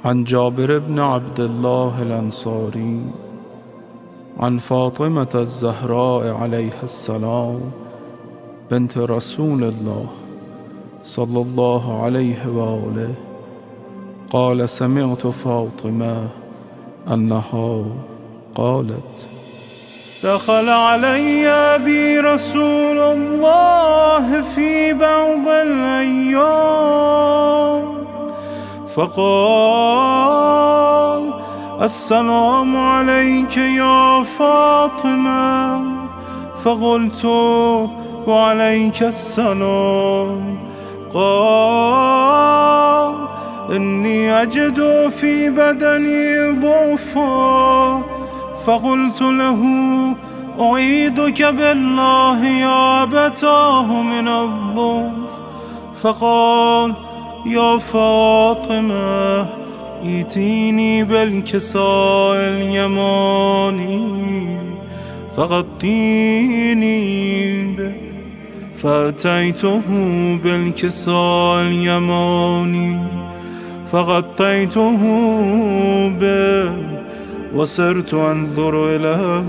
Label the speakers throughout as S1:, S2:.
S1: عن جابر بن عبد الله الأنصاري عن فاطمة الزهراء عليها السلام بنت رسول الله صلى الله عليه وآله قال: سمعت فاطمة أنها قالت:
S2: دخل علي أبي رسول الله في بعض الأيام فقال: السلام عليك يا فاطمة. فقلت: وعليك السلام. قال: إني أجد في بدني ضعفا. فقلت له: أعيذك بالله يا أبتاه من الضعف. فقال: يا فاطمة، ائتيني بالكساء اليماني فغطيني به. فأتيته بالكساء اليماني فغطيته به وصرت أنظر إليه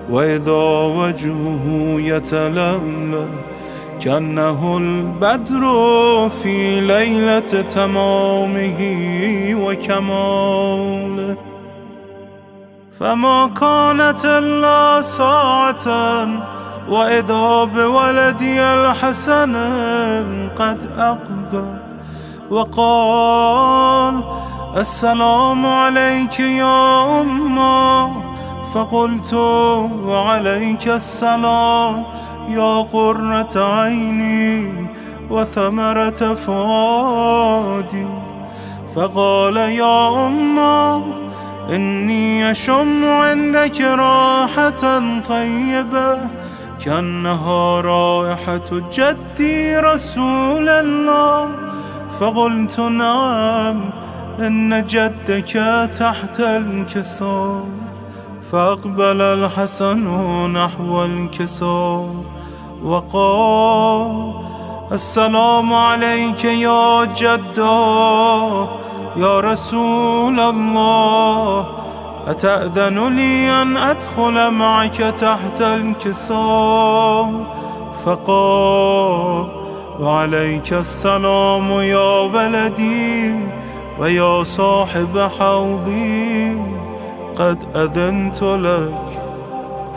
S2: وإذا وجهه يتلألأ كأنه البدر في ليلة تمامه وكماله. فما كانت إلا ساعة وإذا بولدي الحسن قد أقبل وقال: السلام عليك يا أمه. فقلت: وعليك السلام يا قرة عيني وثمرة فؤادي. فقال: يا أمه، إني أشم عندك راحة طيبة كأنها رائحة جدي رسول الله. فقلت: نعم، إن جدك تحت الكساء. فأقبل الحسن نحو الكساء وقال: السلام عليك يا جدا يا رسول الله، أتأذن لي أن أدخل معك تحت الكساء؟ فقال: وعليك السلام يا ولدي ويا صاحب حوضي، قد أذنت لك.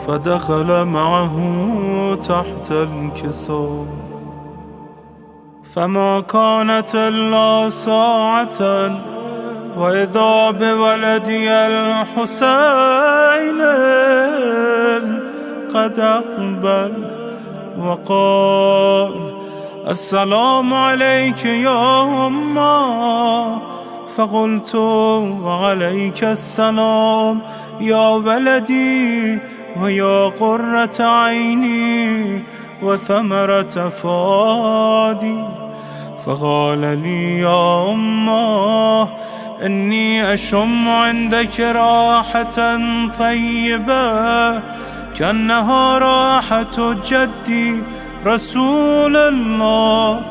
S2: فدخل معه تحت الكساء. فما كانت إلا ساعة وإذا بولدي الحسين قد أقبل وقال: السلام عليك يا أمه. فقلت: وعليك السلام يا ولدي ويا قرة عيني وثمرة فؤادي. فقال لي: يا أمه، إني أشم عندك راحة طيبة كأنها راحة جدي رسول الله.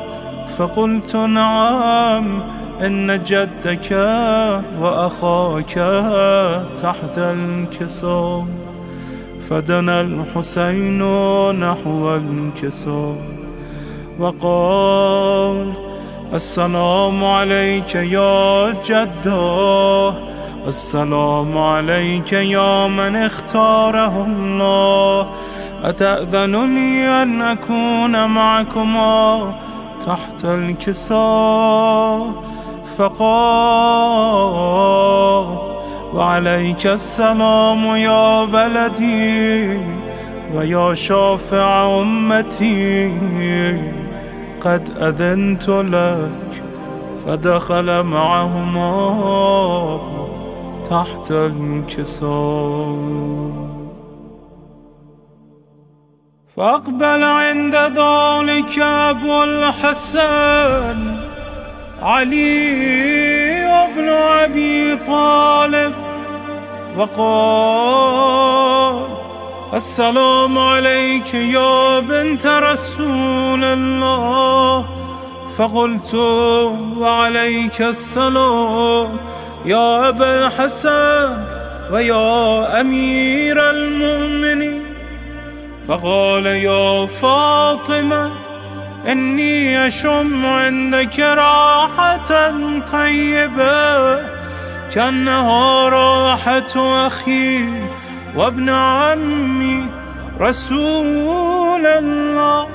S2: فقلت: نعم، إن جدك وأخاك تحت الكساء. فدنا الحسين نحو الكساء وقال: السلام عليك يا جده، السلام عليك يا من اختاره الله، أتأذن لي أن أكون معكما تحت الكساء؟ فقال: وعليك السلام يا ولدي ويا شافع أمتي، قد أذنت لك. فدخل معهما تحت الكساء. فأقبل عند ذلك أبو الحسن علي بن أبي طالب وقال: السلام عليك يا بنت رسول الله. فقلت وعليك السلام يا أبا الحسن ويا أمير المؤمنين. فقال يا فاطمة إني أشم عندك راحة طيبة كأنها راحة أخي وابن عمي رسول الله.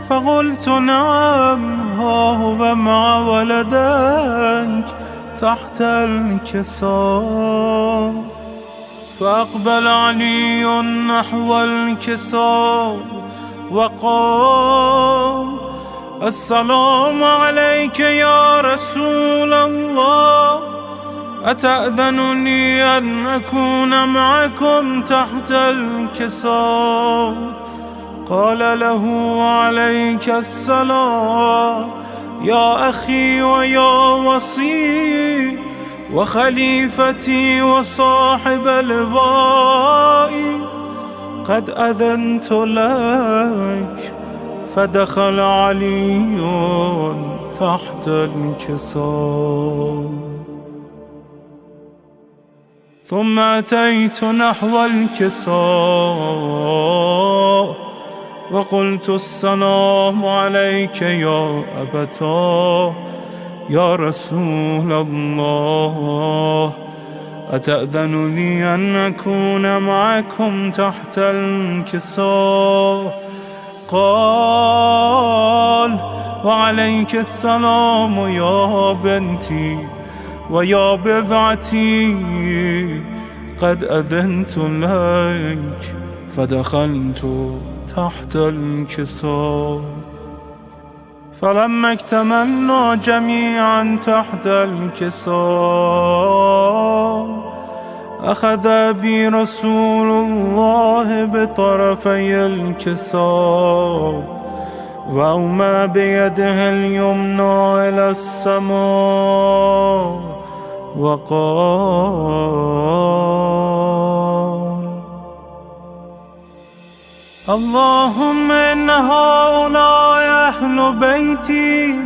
S2: فقلت نعم، ها هو مع ولدك تحت الكساء. فأقبل علي نحو الكساء وقال السلام عليك يا رسول الله، أتأذن لي أن أكون معكم تحت الكساء؟ قال له عليك السلام يا أخي ويا وصي وخليفتي وصاحب لوائي، قد أذنت لك. فدخل علي تحت الكساء. ثم أتيت نحو الكساء وقلت السلام عليك يا أبتاه يا رسول الله، أتأذن لي أن أكون معكم تحت الكساء؟ قال وعليك السلام يا بنتي ويا بضعتي، قد أذنت لك. فدخلت تحت الكساء. فلما اكتملنا جميعا تحت الكساء أخذ بي رسول الله بطرفي الكساء وأومى بيده اليمنى إلى السماء وقال اللهم إن هؤلاء أهل بيتي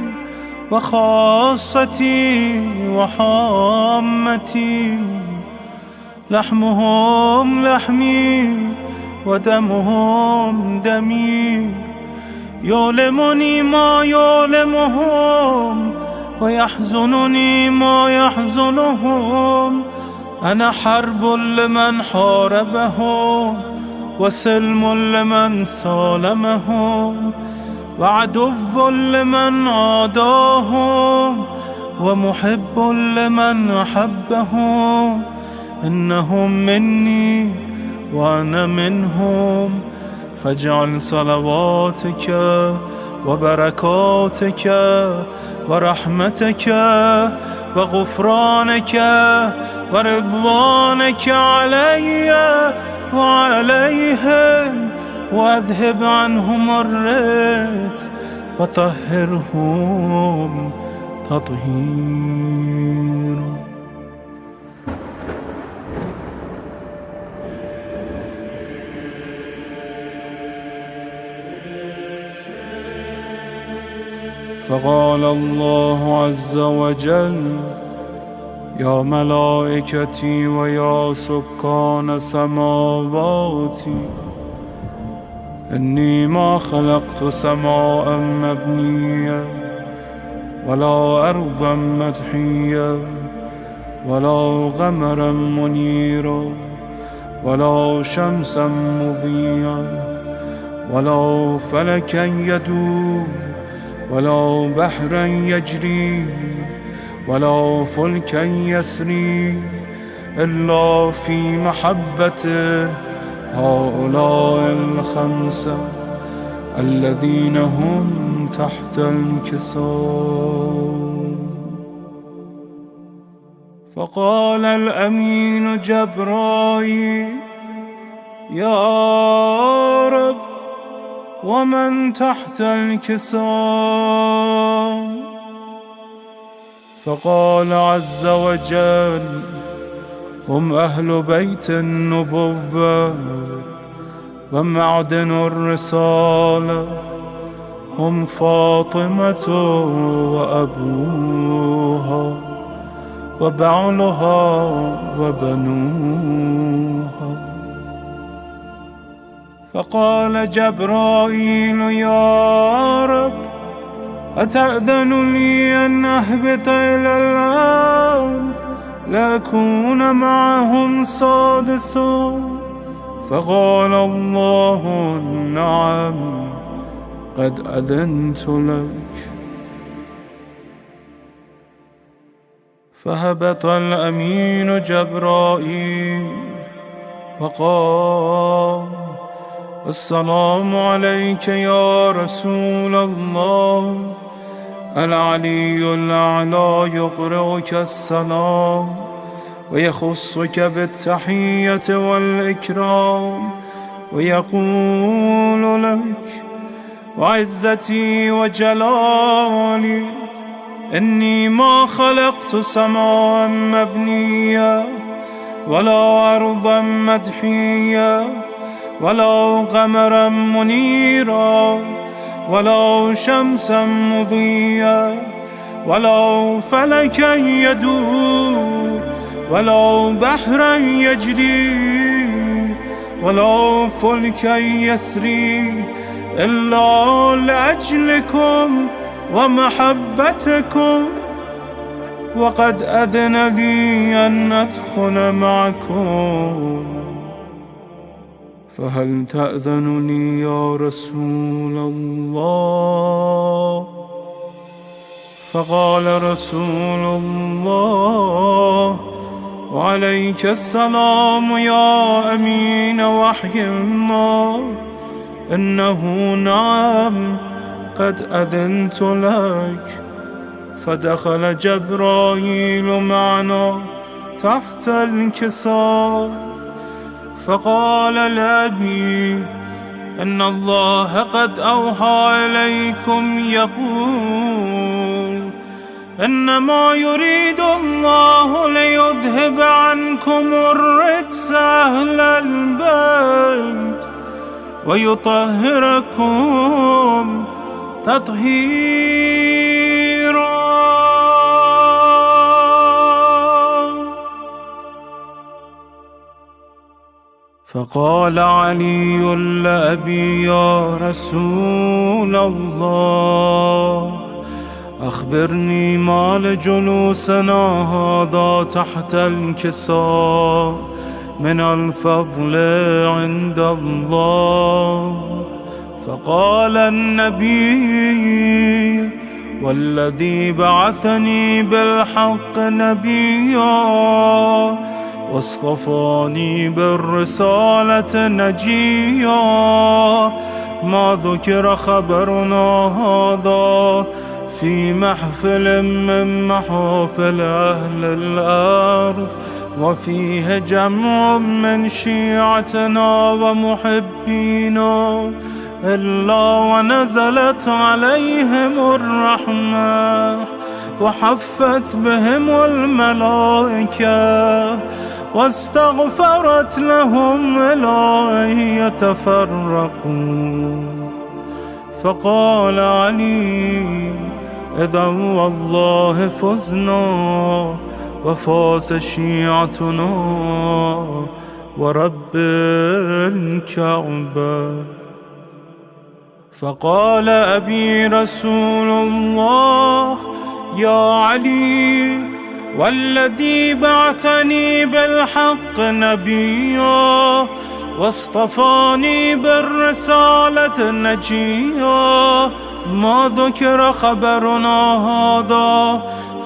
S2: وخاصتي وحامتي، لحمهم لحمي ودمهم دمي، يؤلمني ما يؤلمهم ويحزنني ما يحزنهم. أنا حرب لمن حاربهم وسلم لمن سالمهم وعدو لمن عاداهم ومحب لمن أحبهم. إنهم مني وأنا منهم، فاجعل صلواتك وبركاتك ورحمتك وغفرانك ورضوانك علي وعليهم، وأذهب عنهم الرجس وطهرهم تطهيرا.
S1: فقال الله عز وجل يا ملائكتي ويا سكان سماواتي، إني ما خلقت سماء مبنية ولا أرضا مدحية ولا قمرا منيرا ولا شمسا مضيئا ولا فلكا يدور ولا بحرا يجري ولا فلكا يسري إلا في محبته هؤلاء الخمسة الذين هم تحت الكساء. فقال الأمين جبرائيل يا رب ومن تحت الكساء؟ فقال عز وجل هم أهل بيت النبوة ومعدن الرسالة هم فاطمة وأبوها وبعلها وبنوها. فقال جبرائيل: يا رب، أتأذن لي أن أهبط إلى الأرض لأكون معهم سادسا؟ فقال الله: نعم، قد أذنت لك. فهبط الأمين جبرائيل فقال: السلام عليك يا رسول الله. العلي الأعلى يقرئك السلام ويخصك بالتحية والإكرام ويقول لك: وعزتي وجلالي إني ما خلقت سماء مبنية ولا أرضا مدحية ولا قمرا منيرا ولا شمسا مضيا ولا فلكا يدور ولا بحرا يجري ولا فلكا يسري إلا لأجلكم ومحبتكم، وقد أذن لي أن أدخل معكم، فهل تأذنني يا رسول الله؟ فقال رسول الله: وعليك السلام يا أمين وحي الله، إنه نعم، قد أذنت لك. فدخل جبرائيل معنا تحت الكساء فقال لأبي: إن الله قد أوحى إليكم يقول: إنما يريد الله ليذهب عنكم الرجس أهل البيت ويطهركم تطهيرا. فقال علي لأبي: يا رسول الله، أخبرني ما لجلوسنا هذا تحت الكساء من الفضل عند الله. فقال النبي: والذي بعثني بالحق نبيا واصطفاني بالرسالة نجيا، ما ذكر خبرنا هذا في محفل من محافل أهل الأرض وفيه جمع من شيعتنا ومحبينا إلا ونزلت عليهم الرحمة وحفت بهم الملائكة واستغفرت لهم إلى أن يتفرقوا. فقال علي: إذا والله فزنا وفاز شيعتنا ورب الكعبة. فقال أبي: رسول الله يا علي، والذي بعثني بالحق نبيا واصطفاني بالرسالة نجيا، ما ذكر خبرنا هذا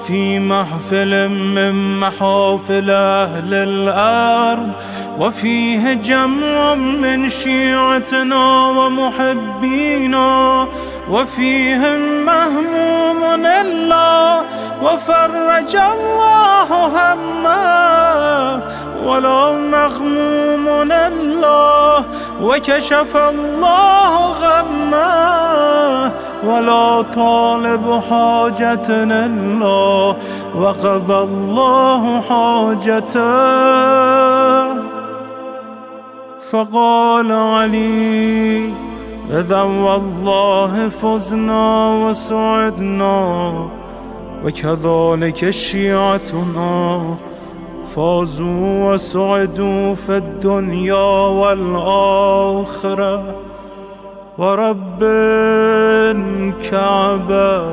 S1: في محفل من محافل أهل الأرض وفيه جمع من شيعتنا ومحبينا وفيهم مهموم الله وفرج الله همه، ولا مغموم الله وكشف الله غمه، ولا طالب حاجة الله وقضى الله حاجته. فقال علي:
S2: إذا والله فزنا وسعدنا، وكذلك شيعتنا فازوا وسعدوا في الدنيا والآخرة. ورب الكعبة